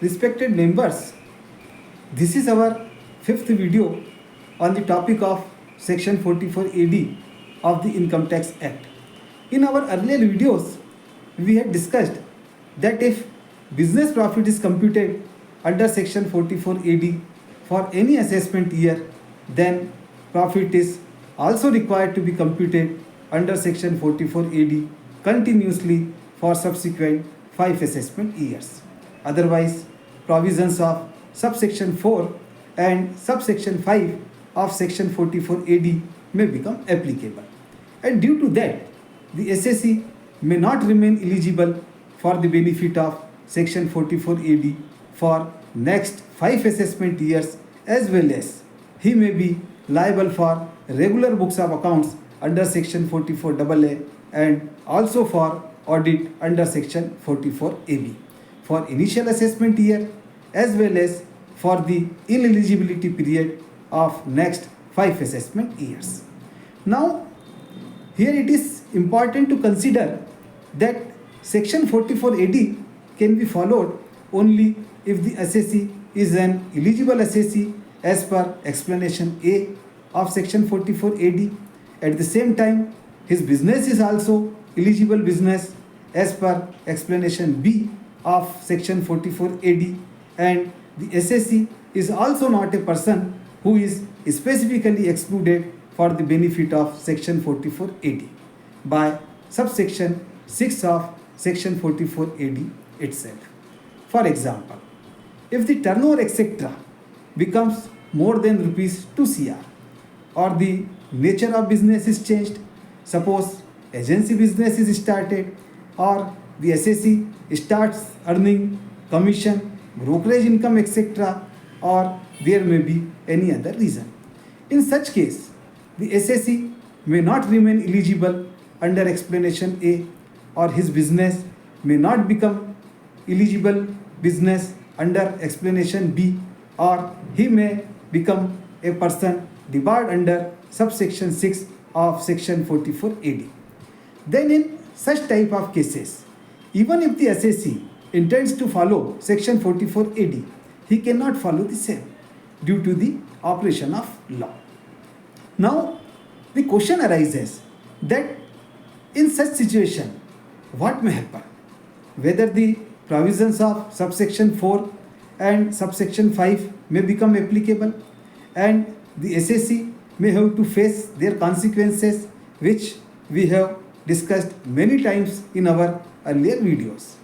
Respected members, this is our fifth video on the topic of Section 44 AD of the Income Tax Act. In our earlier videos, we had discussed that if business profit is computed under Section 44 AD for any assessment year, then profit is also required to be computed under Section 44 AD continuously for subsequent 5 assessment years. Otherwise, provisions of subsection 4 and subsection 5 of Section 44 AD may become applicable. And due to that, the assessee may not remain eligible for the benefit of Section 44 AD for next 5 assessment years, as well as he may be liable for regular books of accounts under Section 44 AA and also for audit under Section 44 AB for initial assessment year as well as for the ineligibility period of next 5 assessment years. Now, here it is important to consider that Section 44 AD can be followed only if the assessee is an eligible assessee as per explanation A of Section 44 AD. At the same time, his business is also eligible business as per explanation B of Section 44 AD, and the assessee is also not a person who is specifically excluded for the benefit of Section 44 AD by subsection 6 of Section 44 AD itself. For example, if the turnover etc. becomes more than rupees 2 crore or the nature of business is changed, suppose agency business is started or the assessee starts earning commission, brokerage income etc., or there may be any other reason. In such case, the assessee may not remain eligible under explanation A, or his business may not become eligible business under explanation B, or he may become a person debarred under subsection 6 of Section 44 AD. Then in such type of cases, even if the assessee intends to follow Section 44 AD, he cannot follow the same due to the operation of law. Now, the question arises that in such situation, what may happen? Whether the provisions of subsection 4 and subsection 5 may become applicable, and the assessee may have to face their consequences, which we have discussed many times in our earlier videos.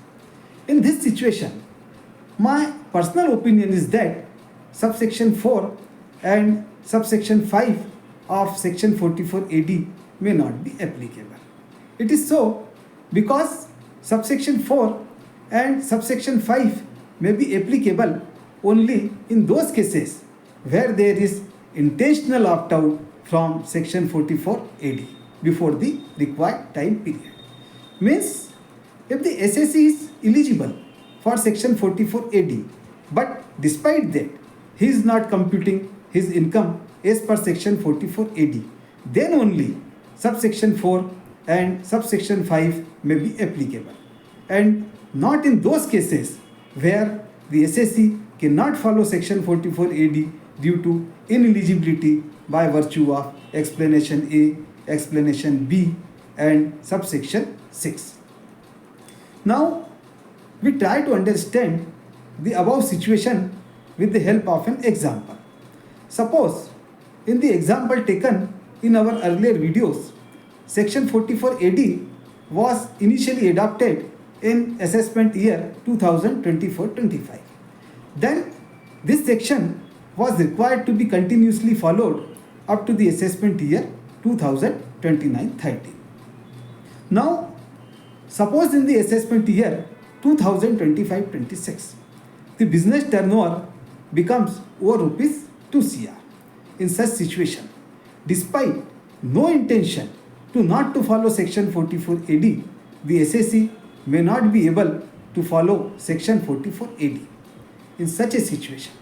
In this situation, my personal opinion is that subsection 4 and subsection 5 of Section 44 AD may not be applicable. It is so because subsection 4 and subsection 5 may be applicable only in those cases where there is intentional opt-out from Section 44 AD before the required time period. Means, if the assessee is eligible for Section 44 AD, but despite that, he is not computing his income as per Section 44 AD, then only subsection 4 and subsection 5 may be applicable, and not in those cases where the assessee cannot follow Section 44 AD due to ineligibility by virtue of explanation A, explanation B, and subsection 6. Now, we try to understand the above situation with the help of an example. Suppose, in the example taken in our earlier videos, Section 44 AD was initially adopted in assessment year 2024-25. Then, this section was required to be continuously followed up to the assessment year 2029-30. Now, suppose in the assessment year 2025-26, the business turnover becomes over rupees 2 crore. In such situation, despite no intention to not to follow Section 44 AD, the assessee may not be able to follow Section 44 AD. In such a situation,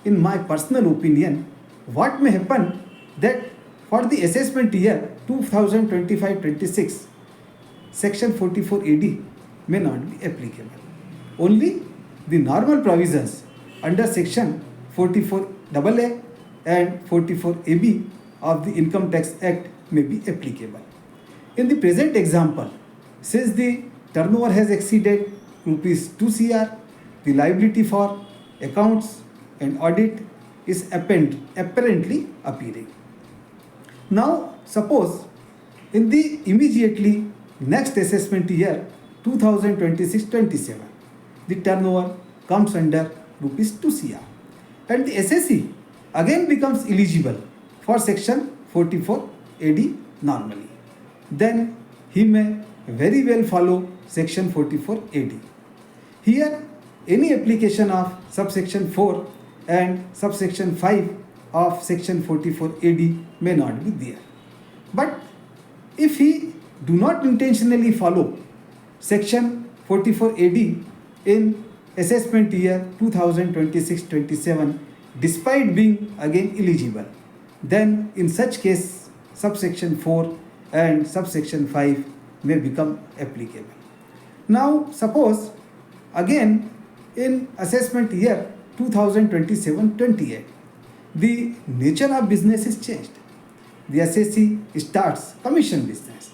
in my personal opinion, what may happen that for the assessment year 2025-26, Section 44 AD may not be applicable. Only the normal provisions under section 44AA and 44AB of the Income Tax Act may be applicable. In the present example, since the turnover has exceeded rupees 2 crore, the liability for accounts and audit is apparently appearing. Now, suppose in the immediately next assessment year 2026-27, the turnover comes under rupees 2 crore and the assessee again becomes eligible for section 44 AD normally. Then he may very well follow section 44 AD. Here, any application of subsection 4 and subsection 5 of section 44 AD may not be there. But if he do not intentionally follow section 44 AD in assessment year 2026-27 despite being again eligible, then in such case subsection 4 and subsection 5 may become applicable. Now suppose again in assessment year 2027-28 the nature of business is changed. The assessee starts commission business.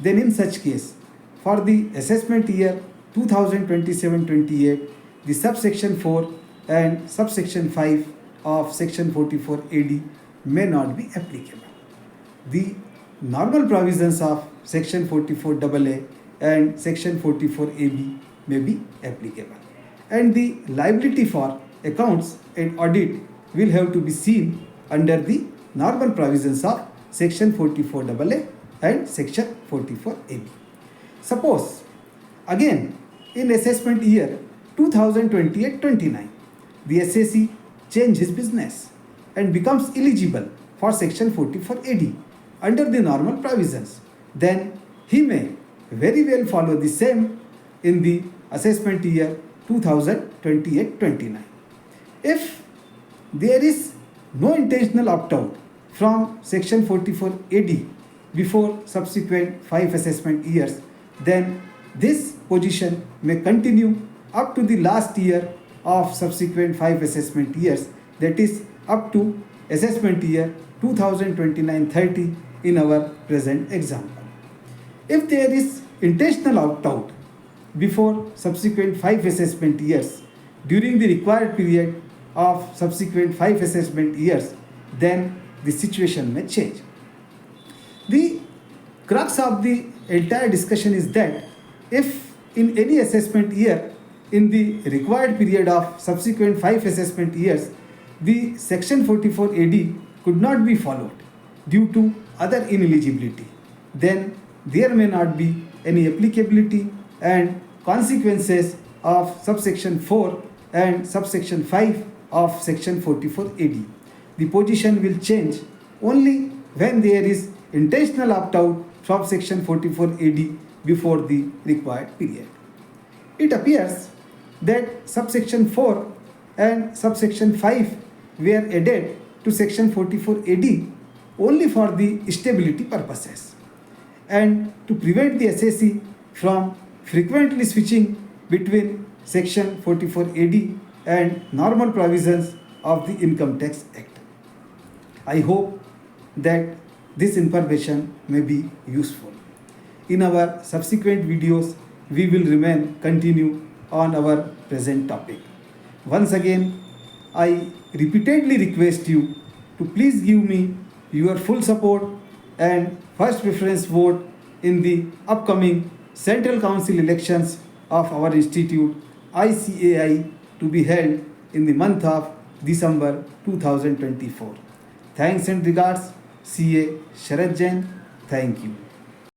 Then in such case for the assessment year 2027-28 the subsection 4 and subsection 5 of section 44 AD may not be applicable. The normal provisions of section 44 AA and section 44 AB may be applicable, and the liability for accounts and audit will have to be seen under the normal provisions of section 44 AA and section 44 AB. Suppose again in assessment year 2028-29 the assessee changes his business and becomes eligible for section 44 AD under the normal provisions, then he may very well follow the same in the assessment year 2028-29. If there is no intentional opt-out from section 44 AD before subsequent 5 assessment years, then this position may continue up to the last year of subsequent 5 assessment years, that is up to assessment year 2029-30 in our present example. If there is intentional opt-out before subsequent 5 assessment years during the required period of subsequent 5 assessment years, then the situation may change. The crux of the entire discussion is that if in any assessment year in the required period of subsequent 5 assessment years the section 44 AD could not be followed due to other ineligibility, then there may not be any applicability and consequences of subsection 4 and subsection 5 of section 44 AD. The position will change only when there is intentional opt-out from section 44 AD before the required period. It appears that subsection 4 and subsection 5 were added to section 44 AD only for the stability purposes and to prevent the assessee from frequently switching between section 44 AD and normal provisions of the Income Tax Act. I hope that this information may be useful. In our subsequent videos, we will continue on our present topic. Once again, I repeatedly request you to please give me your full support and first preference vote in the upcoming Central Council elections of our institute ICAI to be held in the month of December 2024. Thanks and regards, CA Sharad Jain. Thank you.